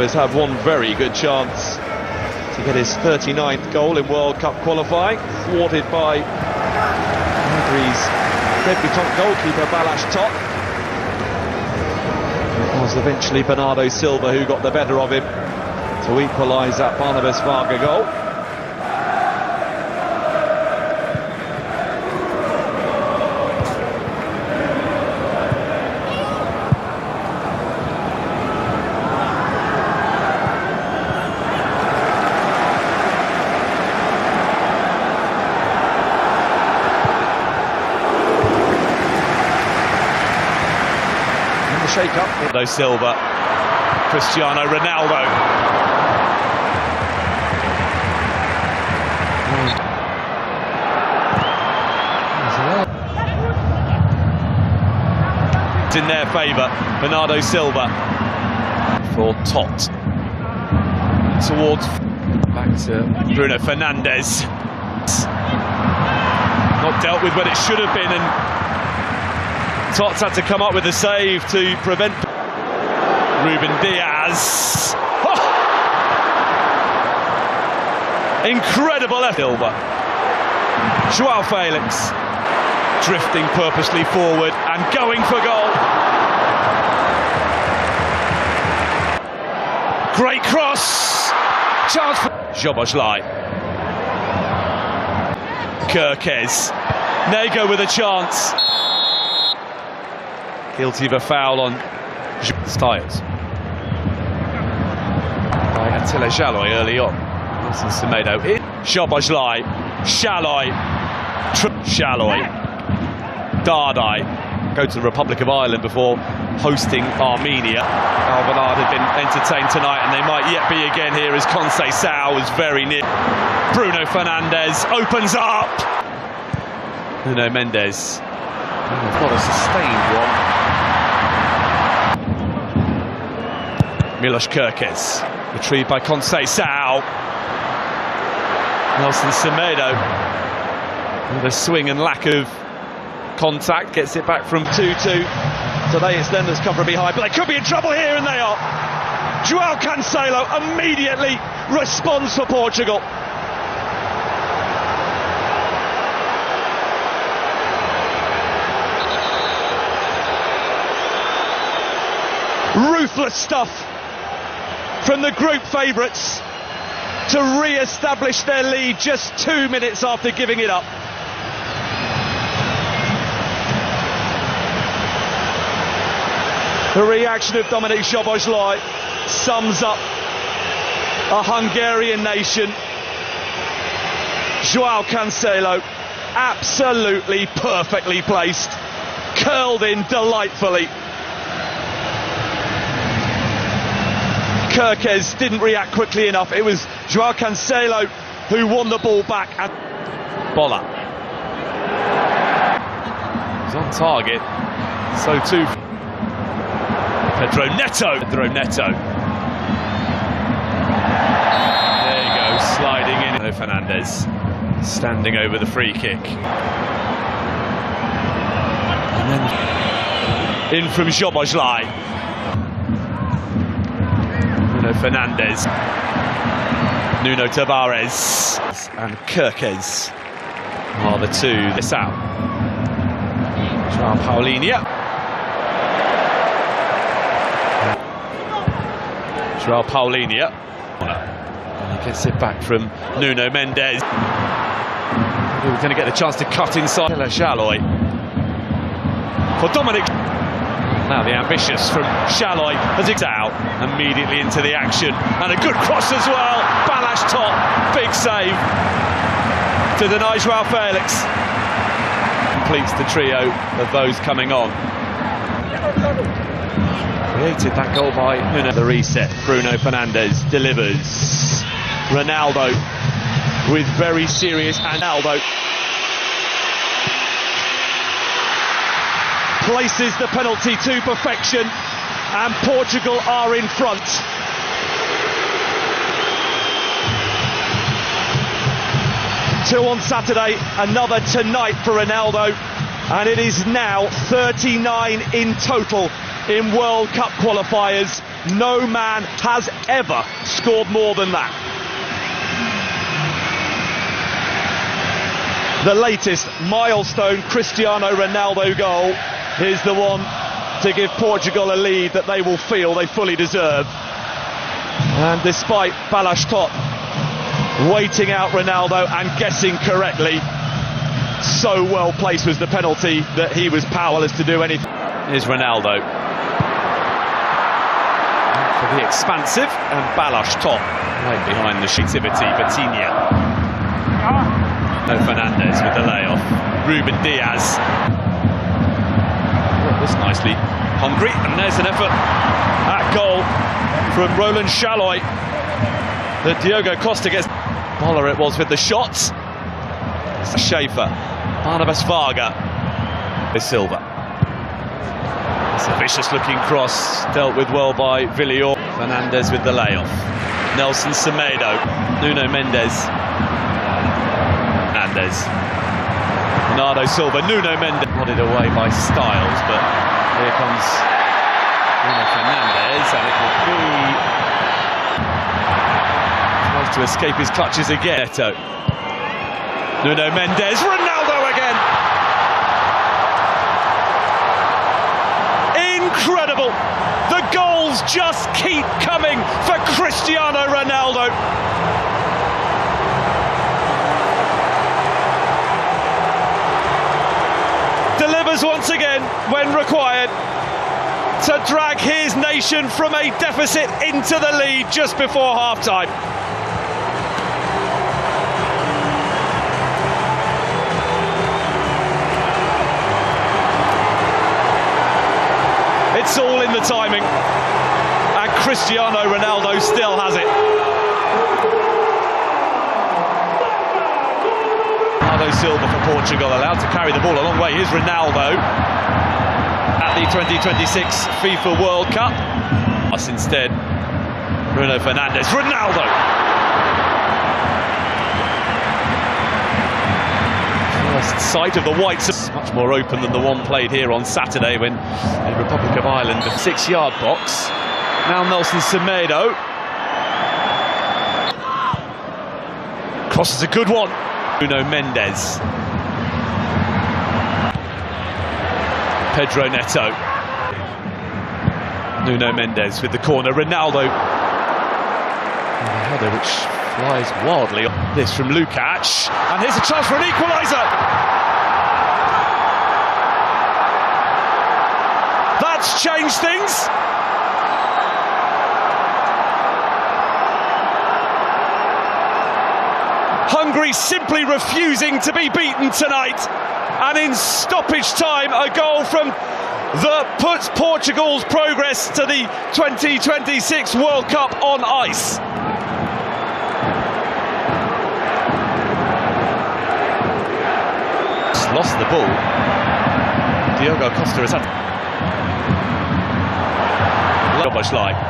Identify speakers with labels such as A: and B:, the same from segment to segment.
A: has had one very good chance to get his 39th goal in World Cup qualifying, thwarted by Hungary's debutant goalkeeper Balázs Tott. It was eventually Bernardo Silva who got the better of him to equalise that Barnabas Varga goal. Shake up. Ronaldo Silva, Cristiano Ronaldo. It's in their favour. Bernardo Silva for Tott. Towards back to Bruno Fernandes. Not dealt with when it should have been, and Tots had to come up with a save to prevent. Ruben Diaz. Oh! Incredible effort. Silva. Joao Felix drifting purposely forward and going for goal. Great cross. Chance for Szoboszlai. Kirkes. Nego with a chance. Guilty of a foul on Styles. By Attila Szalai early on. Nelson Semedo in. Szoboszlai. Szalai. Szalai. Dardai. Go to the Republic of Ireland before hosting Armenia. Alvanad had been entertained tonight, and they might yet be again here as Conceição was very near. Bruno Fernandes opens up. Nuno Mendes. Not a sustained one. Milos Kirkes, retrieved by Conceição. Nelson Semedo, with a swing and lack of contact, gets it back from 2-2. Today it's them that's covering behind, but they could be in trouble here, and they are. Joao Cancelo immediately responds for Portugal. Ruthless stuff from the group favourites to re-establish their lead just 2 minutes after giving it up. The reaction of Dominik Szoboszlai sums up a Hungarian nation. Joao Cancelo, absolutely perfectly placed, curled in delightfully. Kirkes didn't react quickly enough. It was Joao Cancelo who won the ball back. And Bola. He's on target. So too. Pedro Neto. There you go, sliding in. Fernandes standing over the free kick. And then in from Szoboszlai. Fernandes, Nuno Tavares and Kirkes are the two. This out. Joao Paulinho. Joao Paulinho. And he gets it back from Nuno Mendes. We're going to get the chance to cut inside. Szalai for Dominic. Now the ambitious from Szalai as it's out, immediately into the action, and a good cross as well. Balázs Tott, big save to deny Joao Felix. Completes the trio of those coming on. Created that goal by Nuno. The reset, Bruno Fernandes delivers. Ronaldo with very serious, and Ronaldo places the penalty to perfection, and Portugal are in front. Two on Saturday, another tonight for Ronaldo, and it is now 39 in total in World Cup qualifiers. No man has ever scored more than that. The latest milestone Cristiano Ronaldo goal is the one to give Portugal a lead that they will feel they fully deserve. And despite Balas Top waiting out Ronaldo and guessing correctly, so well placed was the penalty that he was powerless to do anything. Here's Ronaldo for the expansive, and Balas Top right behind the shitivity. Vitinha. No, Fernandes with the layoff. Ruben Diaz. This nicely. Hungry, and there's an effort at goal from Roland Shalloy. That Diogo Costa gets. Boller it was with the shots. Schaefer, Barnabas Varga, Silva. It's a vicious looking cross, dealt with well by Villior. Fernandes with the layoff. Nelson Semedo, Nuno Mendes. Bernardo Silva, Nuno Mendes. Nodded away by Styles, but here comes Nuno Fernandes, and it will be. Tries to escape his clutches again. Neto. Nuno Mendes, Ronaldo again! Incredible! The goals just keep coming for Cristiano Ronaldo. Delivers once again when required to drag his nation from a deficit into the lead just before half-time. It's all in the timing, and Cristiano Ronaldo still has it. Bernardo Silva for Portugal, allowed to carry the ball a long way. Here's Ronaldo at the 2026 FIFA World Cup. Us instead, Bruno Fernandes. Ronaldo! First sight of the whites, much more open than the one played here on Saturday when the Republic of Ireland, the 6-yard box. Now Nelson Semedo. Cross is a good one. Nuno Mendes. Pedro Neto. Nuno Mendes with the corner. Ronaldo. And the header which flies wildly. This from Lukacs, and here's a chance for an equaliser. That's changed things. Hungary simply refusing to be beaten tonight, and in stoppage time a goal from that puts Portugal's progress to the 2026 World Cup on ice. Lost the ball. Diogo Costa has had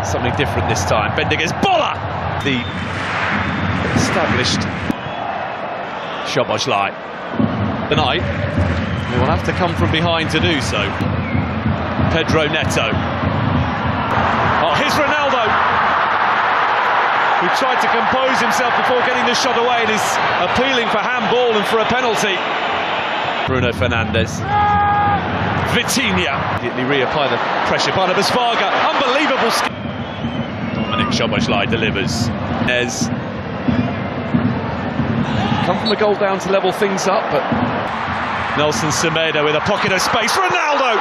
A: something different this time. Bending his Boller! The established Szoboszlai. Tonight, he will have to come from behind to do so. Pedro Neto. Oh, here's Ronaldo, who tried to compose himself before getting the shot away and is appealing for handball and for a penalty. Bruno Fernandes. Vitinha. Immediately reapply the pressure. Barnabas Varga. Unbelievable skill. Dominic Szoboszlai delivers. Nez. Come from the goal down to level things up, but Nelson Semedo with a pocket of space. Ronaldo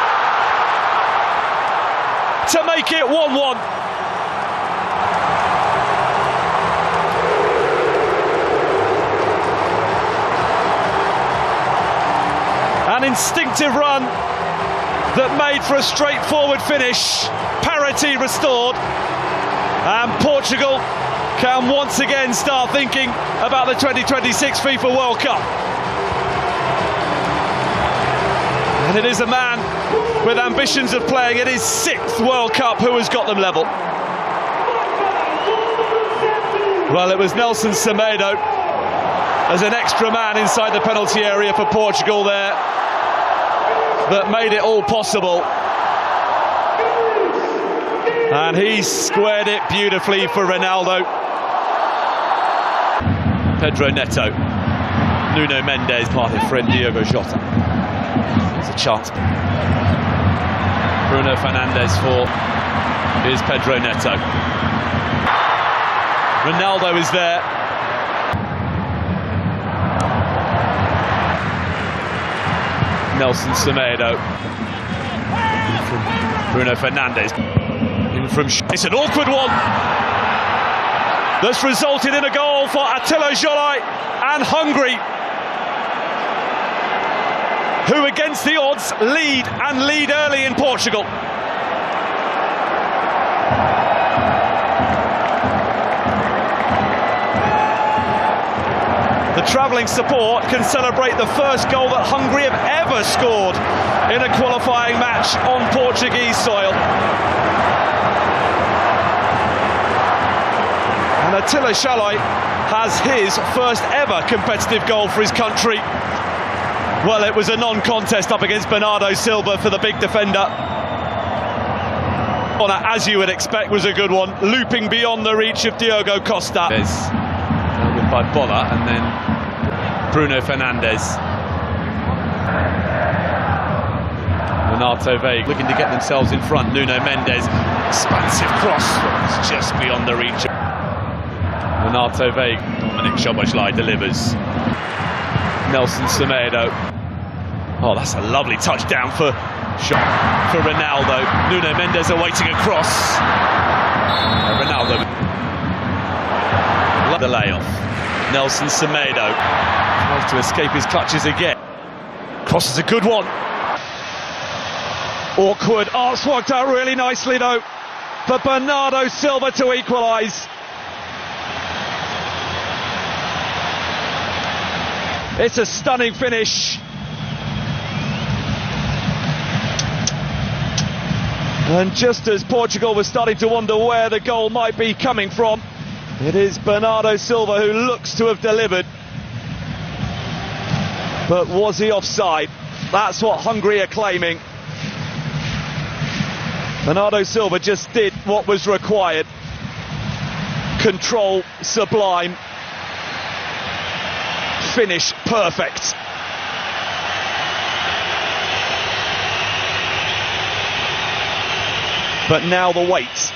A: to make it 1-1. An instinctive run that made for a straightforward finish. Parity restored, and Portugal can once again start thinking about the 2026 FIFA World Cup. And it is a man with ambitions of playing in his 6th World Cup who has got them level. Well, it was Nelson Semedo as an extra man inside the penalty area for Portugal there that made it all possible. And he squared it beautifully for Ronaldo. Pedro Neto. Nuno Mendes, parted friend Diogo Jota. There's a chance. Bruno Fernandes for... Here's Pedro Neto. Ronaldo is there. Nelson Semedo. From Bruno Fernandes. In from... It's an awkward one. That's resulted in a goal for Attila Jolai and Hungary, who against the odds lead early in Portugal. The travelling support can celebrate the first goal that Hungary have ever scored in a qualifying match on Portuguese soil. And Attila Jolai has his first ever competitive goal for his country. Well, it was a non-contest up against Bernardo Silva for the big defender. As you would expect, was a good one, looping beyond the reach of Diogo Costa. By Bola, and then Bruno Fernandes. Renato Veiga looking to get themselves in front. Nuno Mendes, expansive cross, it's just beyond the reach. Renato Veiga, Dominic Szoboszlai delivers. Nelson Semedo. Oh, that's a lovely touchdown for Ronaldo. Nuno Mendes awaiting a cross. Ronaldo. The layoff. Nelson Semedo tries to escape his clutches again. Cross is a good one. Awkward. Oh, it's worked out really nicely though for Bernardo Silva to equalise. It's a stunning finish. And just as Portugal was starting to wonder where the goal might be coming from, it is Bernardo Silva who looks to have delivered. But was he offside? That's what Hungary are claiming. Bernardo Silva just did what was required. Control sublime. Finish perfect. But now the wait.